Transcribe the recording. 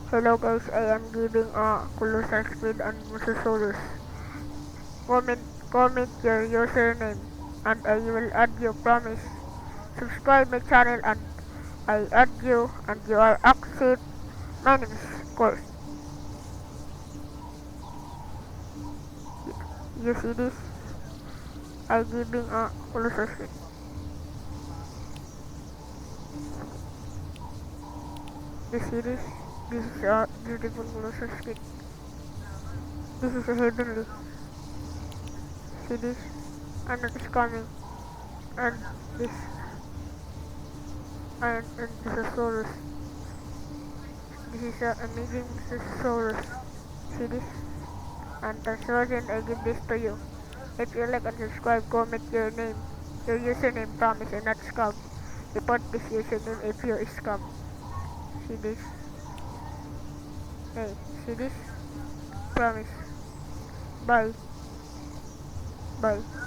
Hello guys, I am giving a colossal speed and Mosasaurus. Comment your username and I will add you, promise. Subscribe my channel and I add you and you are accept. My name is course. You see this? I giving a colossal speed. You see this? This is a beautiful colossal speed. This is a heavenly. See this? And it is coming. And this and Mosasaurus. This is an amazing Mosasaurus. See this? And that's the reason I give this to you. If you like and subscribe, comment your name, your username, promise and not scam. Report this username if you're scam. See this? Hey, see this? Promise. Bye. Bye.